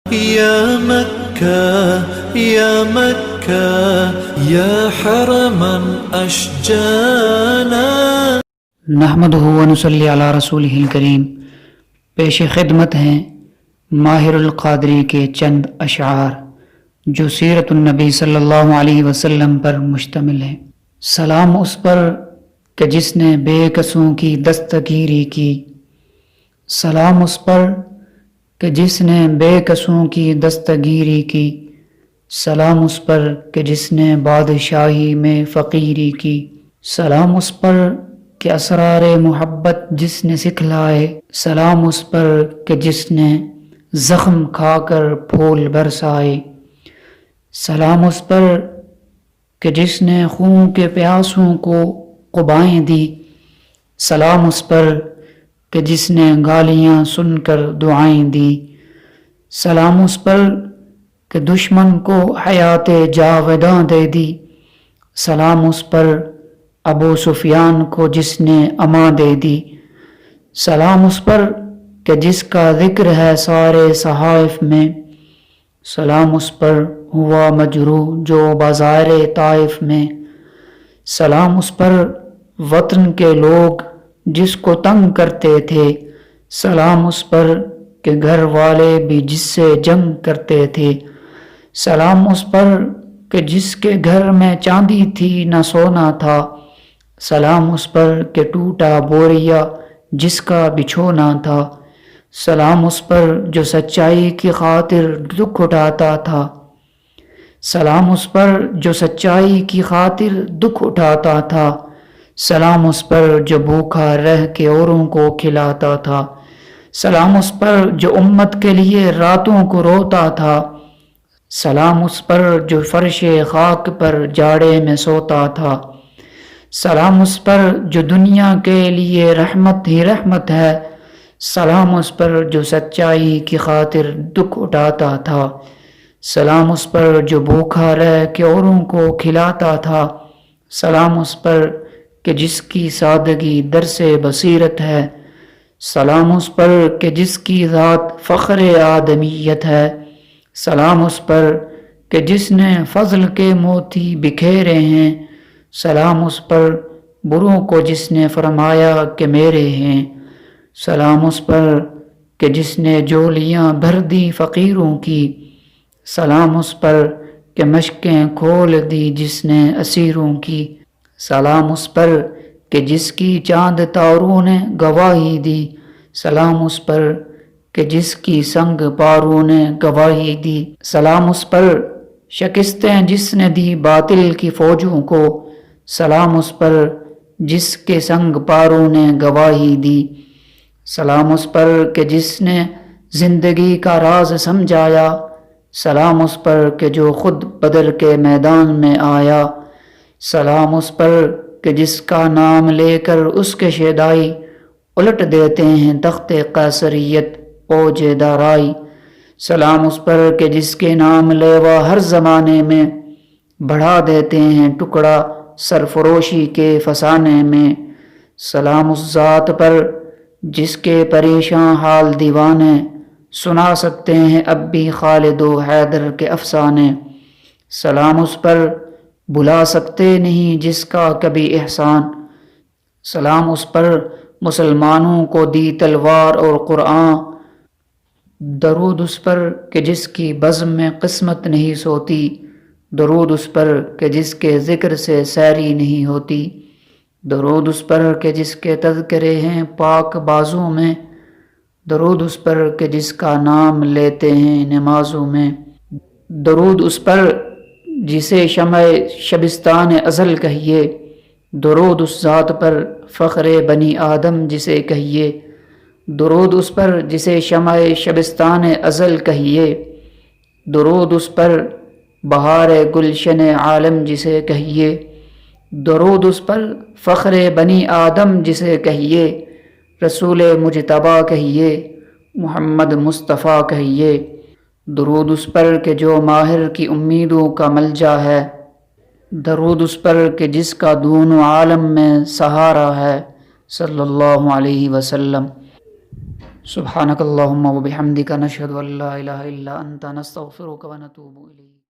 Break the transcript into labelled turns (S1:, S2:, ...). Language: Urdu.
S1: يا مكة يا مكة يا حرما أشجانا.
S2: نحمدہ ونصلی علی رسولہ الکریم. پیش خدمت ہیں ماہر القادری کے چند اشعار جو سیرت النبی صلی اللہ علیہ وسلم پر مشتمل ہیں. سلام اس پر کہ جس نے بے کسوں کی دستگیری کی، سلام اس پر کہ جس نے بے کسوں کی دستگیری کی، سلام اس پر کہ جس نے بادشاہی میں فقیری کی، سلام اس پر کہ اسرار محبت جس نے سکھلائے، سلام اس پر کہ جس نے زخم کھا کر پھول برسائے، سلام اس پر کہ جس نے خون کے پیاسوں کو قبائیں دی، سلام اس پر کہ جس نے گالیاں سن کر دعائیں دی، سلام اس پر کہ دشمن کو حیات جاوداں دے دی، سلام اس پر ابو سفیان کو جس نے امان دے دی، سلام اس پر کہ جس کا ذکر ہے سارے صحائف میں، سلام اس پر ہوا مجروح جو بازار طائف میں، سلام اس پر وطن کے لوگ جس کو تنگ کرتے تھے، سلام اس پر کہ گھر والے بھی جس سے جنگ کرتے تھے، سلام اس پر کہ جس کے گھر میں چاندی تھی نہ سونا تھا، سلام اس پر کہ ٹوٹا بوریا جس کا بچھونا تھا، سلام اس پر جو سچائی کی خاطر دکھ اٹھاتا تھا، سلام اس پر جو سچائی کی خاطر دکھ اٹھاتا تھا، سلام اس پر جو بھوکا رہ کے اوروں کو کھلاتا تھا، سلام اس پر جو امت کے لیے راتوں کو روتا تھا، سلام اس پر جو فرش خاک پر جاڑے میں سوتا تھا، سلام اس پر جو دنیا کے لیے رحمت ہی رحمت ہے، سلام اس پر جو سچائی کی خاطر دکھ اٹھاتا تھا، سلام اس پر جو بھوکا رہ کے اوروں کو کھلاتا تھا، سلام اس پر کہ جس کی سادگی درس بصیرت ہے، سلام اس پر کہ جس کی ذات فخر آدمیت ہے، سلام اس پر کہ جس نے فضل کے موتی بکھیرے ہیں، سلام اس پر بروں کو جس نے فرمایا کہ میرے ہیں، سلام اس پر کہ جس نے جولیاں بھر دی فقیروں کی، سلام اس پر کہ مشکیں کھول دی جس نے اسیروں کی، سلام اس پر کہ جس کی چاند تاروں نے گواہی دی، سلام اس پر کہ جس کی سنگ پاروں نے گواہی دی، سلام اس پر شکستیں جس نے دی باطل کی فوجوں کو، سلام اس پر جس کے سنگ پاروں نے گواہی دی، سلام اس پر کہ جس نے زندگی کا راز سمجھایا، سلام اس پر کہ جو خود بدر کے میدان میں آیا، سلام اس پر کہ جس کا نام لے کر اس کے شیدائی الٹ دیتے ہیں تخت قیصریت اوج دارائی، سلام اس پر کہ جس کے نام لیوا ہر زمانے میں بڑھا دیتے ہیں ٹکڑا سرفروشی کے فسانے میں، سلام اس ذات پر جس کے پریشاں حال دیوانے سنا سکتے ہیں اب بھی خالد و حیدر کے افسانے، سلام اس پر بھلا سکتے نہیں جس کا کبھی احسان، سلام اس پر مسلمانوں کو دی تلوار اور قرآن، درود اس پر کہ جس کی بزم میں قسمت نہیں سوتی، درود اس پر کہ جس کے ذکر سے سیری نہیں ہوتی، درود اس پر کہ جس کے تذکرے ہیں پاک بازوں میں، درود اس پر کہ جس کا نام لیتے ہیں نمازوں میں، درود اس پر جسے شمع شبستان ازل کہیے، درود اس ذات پر فخر بنی آدم جسے کہیے، درود اس پر جسے شمع شبستان ازل کہیے، درود اس پر بہار گلشن عالم جسے کہیے، درود اس پر فخر بنی آدم جسے کہیے، رسول مجتبیٰ کہیے، محمد مصطفیٰ کہیے، درود اس پر کہ جو ماہر کی امیدوں کا ملجا ہے، درود اس پر کہ جس کا دونوں عالم میں سہارا ہے، صلی اللہ علیہ وسلم۔ سبحانک اللہم و بحمدک نشہد ان لا الہ الا انت نستغفرک و نتوب الیک.